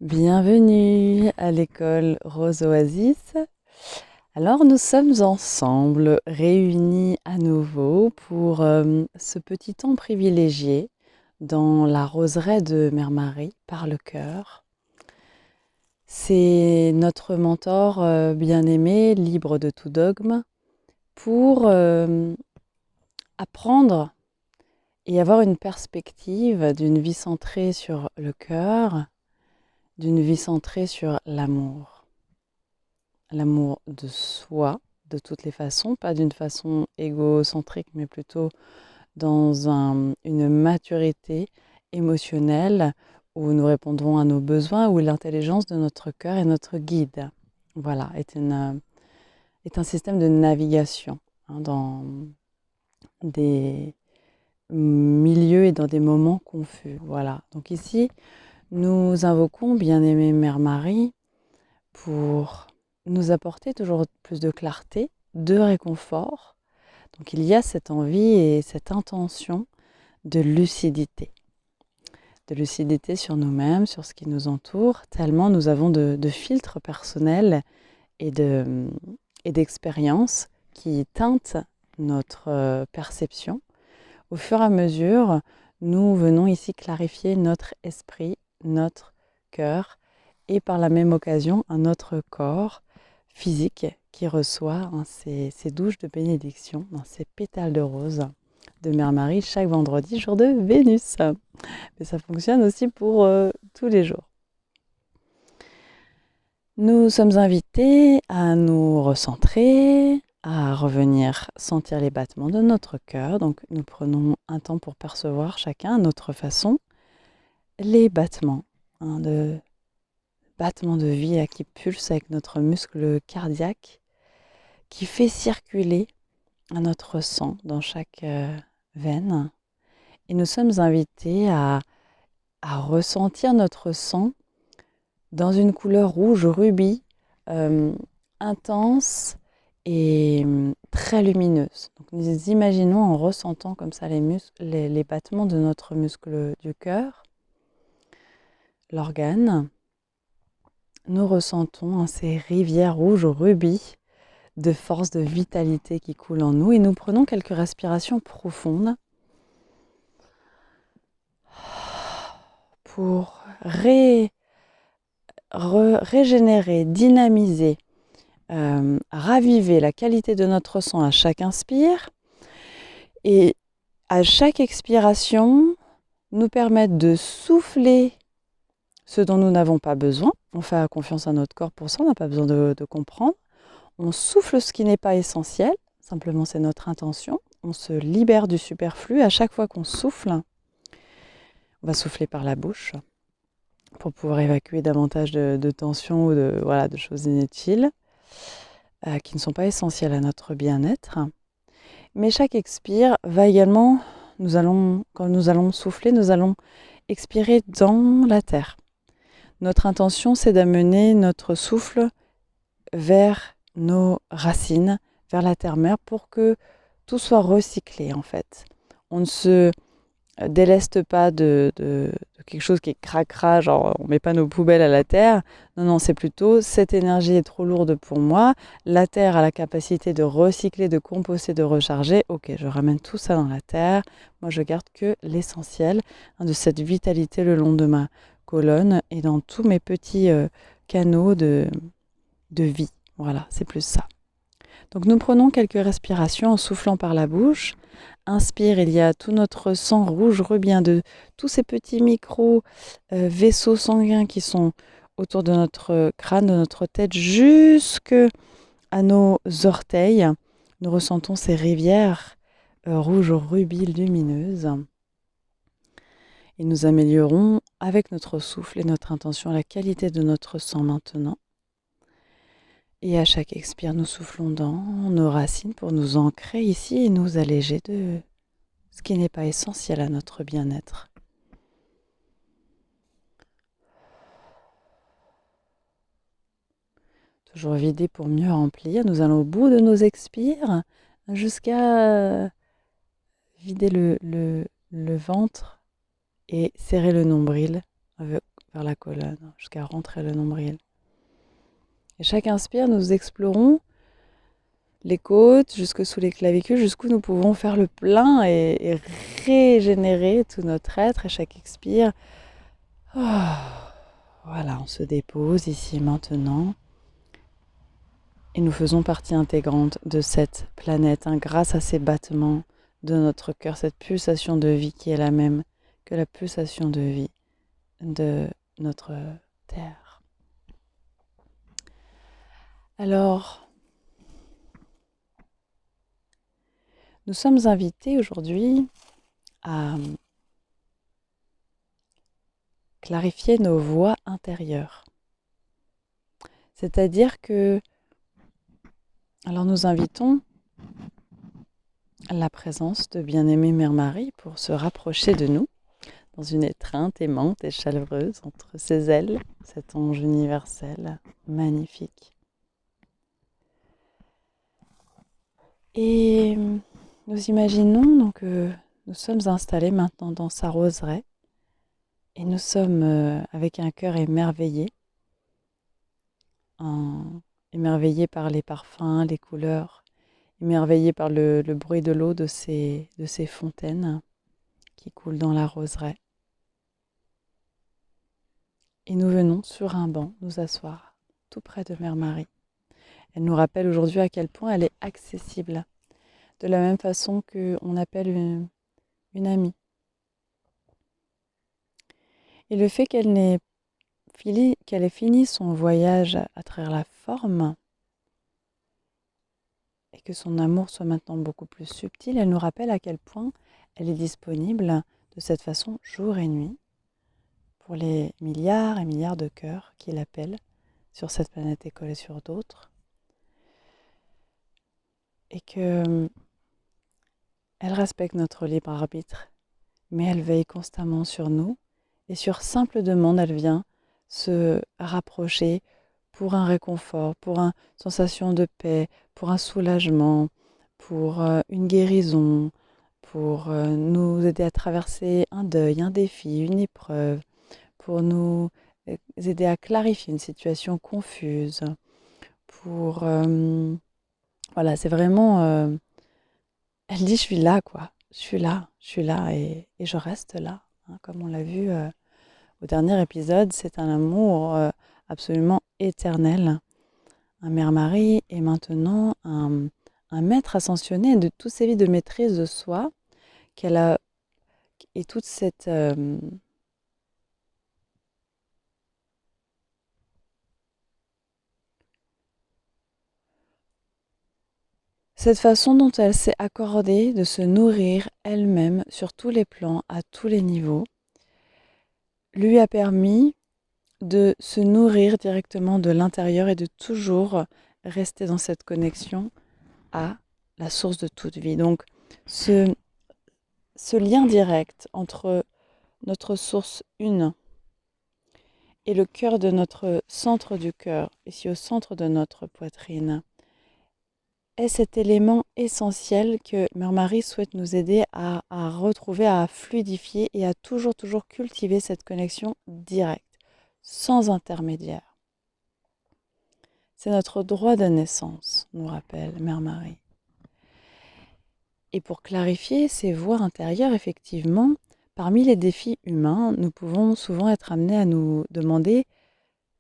Bienvenue à l'école Rose Oasis. Alors nous sommes ensemble, réunis à nouveau pour ce petit temps privilégié dans la roseraie de Mère Marie par le cœur. C'est notre mentor bien-aimé, libre de tout dogme, pour apprendre et avoir une perspective d'une vie centrée sur le cœur, d'une vie centrée sur l'amour. L'amour de soi, de toutes les façons, pas d'une façon égocentrique, mais plutôt dans une maturité émotionnelle où nous répondrons à nos besoins, où l'intelligence de notre cœur est notre guide. Voilà, est un système de navigation dans des milieux et dans des moments confus. Voilà, donc ici, nous invoquons bien-aimée Mère Marie pour nous apporter toujours plus de clarté, de réconfort. Donc il y a cette envie et cette intention de lucidité. De lucidité sur nous-mêmes, sur ce qui nous entoure, tellement nous avons de filtres personnels et d'expériences qui teintent notre perception. Au fur et à mesure, nous venons ici clarifier notre esprit, notre cœur et par la même occasion un autre corps physique qui reçoit ces douches de bénédiction, ces pétales de rose de Mère Marie chaque vendredi, jour de Vénus. Mais ça fonctionne aussi pour tous les jours. Nous sommes invités à nous recentrer, à revenir sentir les battements de notre cœur. Donc nous prenons un temps pour percevoir chacun à notre façon les battements battements de vie là, qui pulsent avec notre muscle cardiaque, qui fait circuler notre sang dans chaque veine. Et nous sommes invités à ressentir notre sang dans une couleur rouge rubis, intense et très lumineuse. Donc nous imaginons en ressentant comme ça les battements de notre muscle du cœur, l'organe. Nous ressentons ces rivières rouges rubis de force, de vitalité qui coulent en nous et nous prenons quelques respirations profondes pour régénérer, dynamiser, raviver la qualité de notre sang à chaque inspire et à chaque expiration nous permettre de souffler ce dont nous n'avons pas besoin. On fait confiance à notre corps pour ça, on n'a pas besoin de comprendre. On souffle ce qui n'est pas essentiel, simplement c'est notre intention. On se libère du superflu. À chaque fois qu'on souffle, on va souffler par la bouche pour pouvoir évacuer davantage de tensions ou de choses inutiles qui ne sont pas essentielles à notre bien-être. Mais chaque expire va également, quand nous allons souffler, nous allons expirer dans la terre. Notre intention, c'est d'amener notre souffle vers nos racines, vers la terre-mère, pour que tout soit recyclé en fait. On ne se déleste pas de quelque chose qui est cracra, genre on ne met pas nos poubelles à la terre. Non, c'est plutôt cette énergie est trop lourde pour moi. La terre a la capacité de recycler, de composter, de recharger. Ok, je ramène tout ça dans la terre. Moi, je garde que l'essentiel de cette vitalité le long de ma colonne et dans tous mes petits canaux de vie. Voilà, c'est plus ça. Donc nous prenons quelques respirations en soufflant par la bouche. Inspire, il y a tout notre sang rouge revient de tous ces petits vaisseaux sanguins qui sont autour de notre crâne, de notre tête, jusque à nos orteils. Nous ressentons ces rivières rouges rubis lumineuses. Et nous améliorons avec notre souffle et notre intention la qualité de notre sang maintenant. Et à chaque expire, nous soufflons dans nos racines pour nous ancrer ici et nous alléger de ce qui n'est pas essentiel à notre bien-être. Toujours vider pour mieux remplir. Nous allons au bout de nos expires jusqu'à vider le ventre et serrer le nombril vers la colonne, jusqu'à rentrer le nombril. Et chaque inspire, nous explorons les côtes, jusque sous les clavicules, jusqu'où nous pouvons faire le plein et régénérer tout notre être. Et chaque expire, voilà, on se dépose ici et maintenant. Et nous faisons partie intégrante de cette planète, grâce à ces battements de notre cœur, cette pulsation de vie qui est la même que la pulsation de vie de notre Terre. Alors, nous sommes invités aujourd'hui à clarifier nos voies intérieures. C'est-à-dire que, alors nous invitons la présence de bien-aimée Mère Marie pour se rapprocher de nous dans une étreinte aimante et chaleureuse entre ses ailes, cet ange universel magnifique. Et nous imaginons donc que nous sommes installés maintenant dans sa roseraie et nous sommes avec un cœur émerveillé, émerveillé par les parfums, les couleurs, émerveillé par le bruit de l'eau de ces fontaines qui coulent dans la roseraie. Et nous venons sur un banc nous asseoir tout près de Mère Marie. Elle nous rappelle aujourd'hui à quel point elle est accessible, de la même façon qu'on appelle une amie. Et le fait qu'elle ait fini son voyage à travers la forme et que son amour soit maintenant beaucoup plus subtil, elle nous rappelle à quel point elle est disponible de cette façon jour et nuit pour les milliards et milliards de cœurs qui l'appellent sur cette planète école et sur d'autres. Et que elle respecte notre libre arbitre, mais elle veille constamment sur nous et sur simple demande, elle vient se rapprocher pour un réconfort, pour une sensation de paix, pour un soulagement, pour une guérison, pour nous aider à traverser un deuil, un défi, une épreuve, pour nous aider à clarifier une situation confuse, pour... voilà, c'est vraiment... elle dit, je suis là, quoi. Je suis là et je reste là. Hein, comme on l'a vu au dernier épisode, c'est un amour absolument éternel. Un Mère Marie est maintenant un maître ascensionné de toutes ces vies de maîtrise de soi qu'elle a, et toute cette façon dont elle s'est accordée de se nourrir elle-même sur tous les plans, à tous les niveaux, lui a permis de se nourrir directement de l'intérieur et de toujours rester dans cette connexion à la source de toute vie. Donc, ce lien direct entre notre source une et le cœur de notre centre du cœur, ici au centre de notre poitrine, est cet élément essentiel que Mère Marie souhaite nous aider à retrouver, à fluidifier et à toujours cultiver cette connexion directe, sans intermédiaire. C'est notre droit de naissance, nous rappelle Mère Marie. Et pour clarifier ces voies intérieures, effectivement, parmi les défis humains, nous pouvons souvent être amenés à nous demander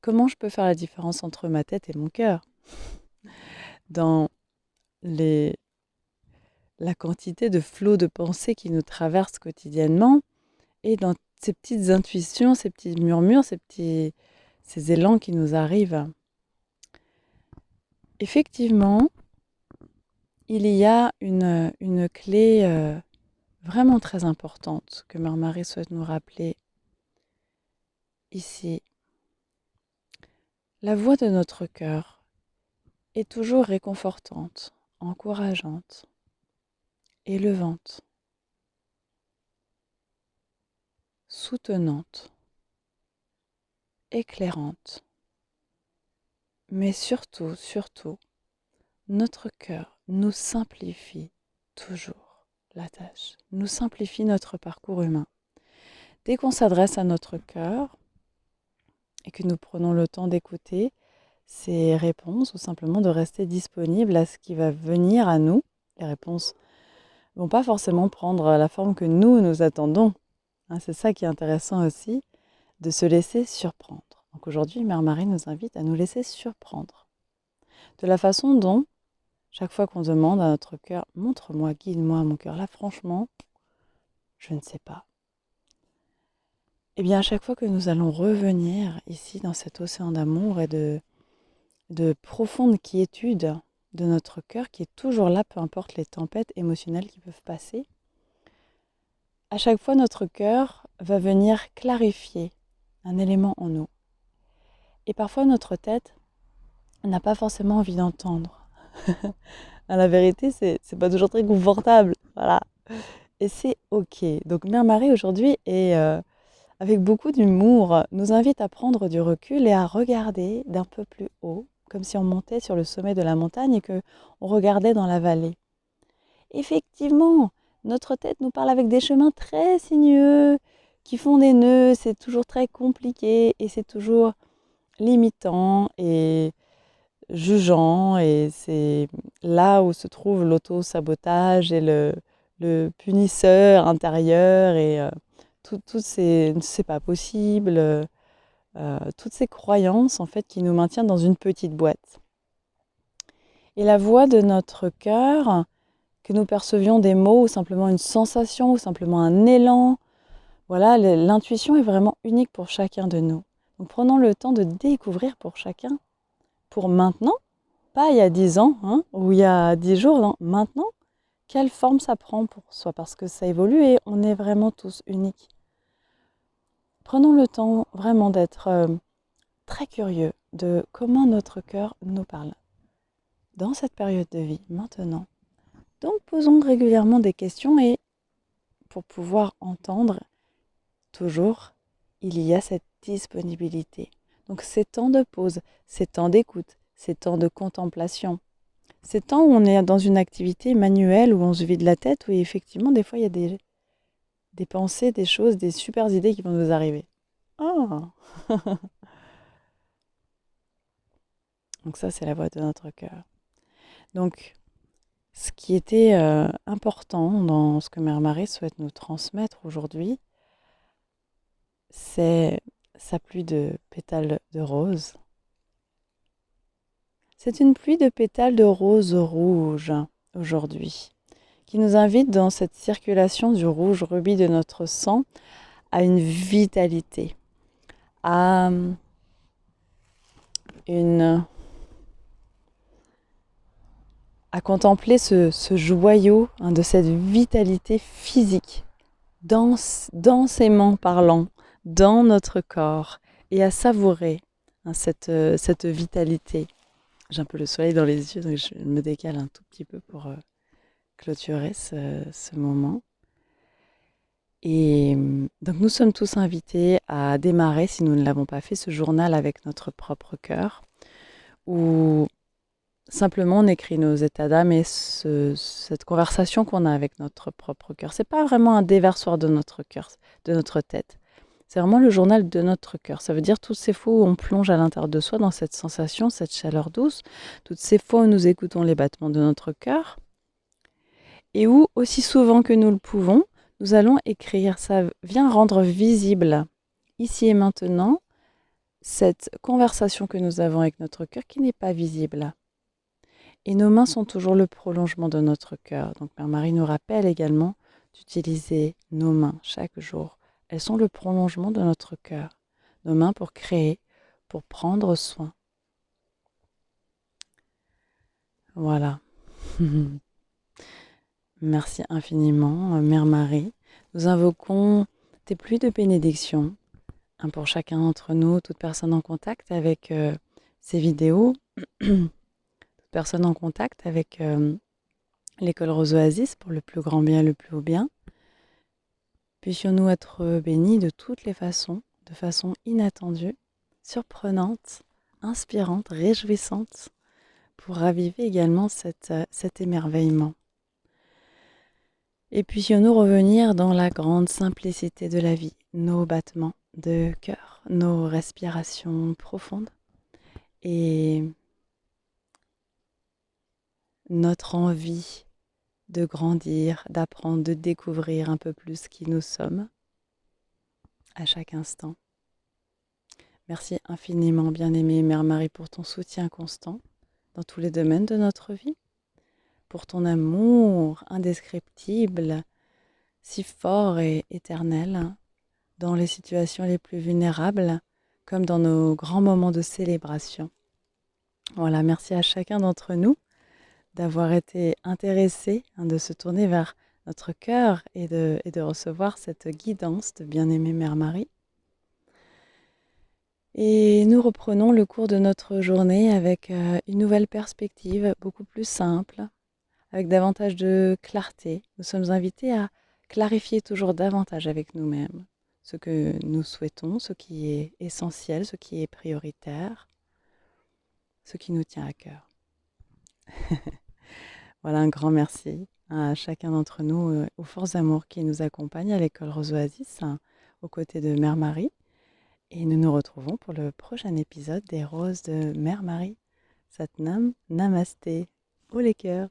comment je peux faire la différence entre ma tête et mon cœur. Dans la quantité de flots de pensées qui nous traversent quotidiennement et dans ces petites intuitions, ces petits murmures, ces élans qui nous arrivent. Effectivement, il y a une clé vraiment très importante que Mère Marie souhaite nous rappeler ici. La voix de notre cœur est toujours réconfortante, encourageante, élevante, soutenante, éclairante. Mais surtout, notre cœur nous simplifie toujours la tâche, nous simplifie notre parcours humain. Dès qu'on s'adresse à notre cœur, et que nous prenons le temps d'écouter ces réponses ou simplement de rester disponible à ce qui va venir à nous. Les réponses ne vont pas forcément prendre la forme que nous attendons. C'est ça qui est intéressant aussi, de se laisser surprendre. Donc aujourd'hui, Mère Marie nous invite à nous laisser surprendre. De la façon dont, chaque fois qu'on demande à notre cœur, montre-moi, guide-moi mon cœur, là franchement, je ne sais pas. Eh bien, à chaque fois que nous allons revenir ici dans cet océan d'amour et de profonde quiétude de notre cœur, qui est toujours là, peu importe les tempêtes émotionnelles qui peuvent passer, à chaque fois notre cœur va venir clarifier un élément en nous. Et parfois notre tête n'a pas forcément envie d'entendre. À la vérité, c'est pas toujours très confortable. Voilà. Et c'est ok. Donc Mère Marie aujourd'hui est avec beaucoup d'humour, nous invite à prendre du recul et à regarder d'un peu plus haut, comme si on montait sur le sommet de la montagne et qu'on regardait dans la vallée. Effectivement, notre tête nous parle avec des chemins très sinueux, qui font des nœuds, c'est toujours très compliqué et c'est toujours limitant et jugeant, et c'est là où se trouve l'auto-sabotage et le punisseur intérieur et toutes ces c'est pas possible, toutes ces croyances en fait qui nous maintiennent dans une petite boîte. Et la voix de notre cœur, que nous percevions des mots ou simplement une sensation ou simplement un élan, voilà, l'intuition est vraiment unique pour chacun de nous. Donc prenons le temps de découvrir pour chacun, pour maintenant, pas il y a 10 ans, ou il y a 10 jours, non, maintenant, quelle forme ça prend pour soi, parce que ça évolue et on est vraiment tous uniques. Prenons le temps vraiment d'être très curieux de comment notre cœur nous parle dans cette période de vie, maintenant. Donc posons régulièrement des questions et pour pouvoir entendre, toujours, il y a cette disponibilité. Donc ces temps de pause, ces temps d'écoute, ces temps de contemplation, ces temps où on est dans une activité manuelle, où on se vide la tête, où effectivement des fois il y a des pensées, des choses, des super idées qui vont nous arriver. Oh. Donc ça, c'est la voix de notre cœur. Donc, ce qui était important dans ce que Mère Marie souhaite nous transmettre aujourd'hui, c'est sa pluie de pétales de rose. C'est une pluie de pétales de rose rouge aujourd'hui, qui nous invite dans cette circulation du rouge rubis de notre sang à une vitalité, à contempler ce joyau de cette vitalité physique, densément parlant, dans notre corps, et à savourer cette vitalité. J'ai un peu le soleil dans les yeux, donc je me décale un tout petit peu pour clôturer ce moment. Et donc nous sommes tous invités à démarrer, si nous ne l'avons pas fait, ce journal avec notre propre cœur, où simplement on écrit nos états d'âme et cette conversation qu'on a avec notre propre cœur. C'est pas vraiment un déversoir de notre cœur, de notre tête. C'est vraiment le journal de notre cœur. Ça veut dire toutes ces fois où on plonge à l'intérieur de soi dans cette sensation, cette chaleur douce, toutes ces fois où nous écoutons les battements de notre cœur, et où, aussi souvent que nous le pouvons, nous allons écrire. Ça vient rendre visible, ici et maintenant, cette conversation que nous avons avec notre cœur qui n'est pas visible. Et nos mains sont toujours le prolongement de notre cœur. Donc Mère Marie nous rappelle également d'utiliser nos mains chaque jour. Elles sont le prolongement de notre cœur. Nos mains pour créer, pour prendre soin. Voilà. Merci infiniment, Mère Marie. Nous invoquons tes pluies de bénédiction pour chacun d'entre nous, toute personne en contact avec ces vidéos, toute personne en contact avec l'école Rose Oasis pour le plus grand bien, le plus haut bien. Puissions-nous être bénis de toutes les façons, de façon inattendue, surprenante, inspirante, réjouissante, pour raviver également cet émerveillement. Et puissions-nous revenir dans la grande simplicité de la vie, nos battements, de cœur, nos respirations profondes et notre envie de grandir, d'apprendre, de découvrir un peu plus qui nous sommes à chaque instant. Merci infiniment, bien-aimée Mère Marie, pour ton soutien constant dans tous les domaines de notre vie, pour ton amour indescriptible, si fort et éternel, dans les situations les plus vulnérables, comme dans nos grands moments de célébration. Voilà, merci à chacun d'entre nous d'avoir été intéressé, de se tourner vers notre cœur et de recevoir cette guidance de bien-aimée Mère Marie. Et nous reprenons le cours de notre journée avec une nouvelle perspective, beaucoup plus simple, avec davantage de clarté. Nous sommes invités à clarifier toujours davantage avec nous-mêmes ce que nous souhaitons, ce qui est essentiel, ce qui est prioritaire, ce qui nous tient à cœur. Voilà, un grand merci à chacun d'entre nous, aux forces d'amour qui nous accompagnent à l'école Rose Oasis, aux côtés de Mère Marie. Et nous nous retrouvons pour le prochain épisode des Roses de Mère Marie. Satnam Namasté. Haut les cœurs.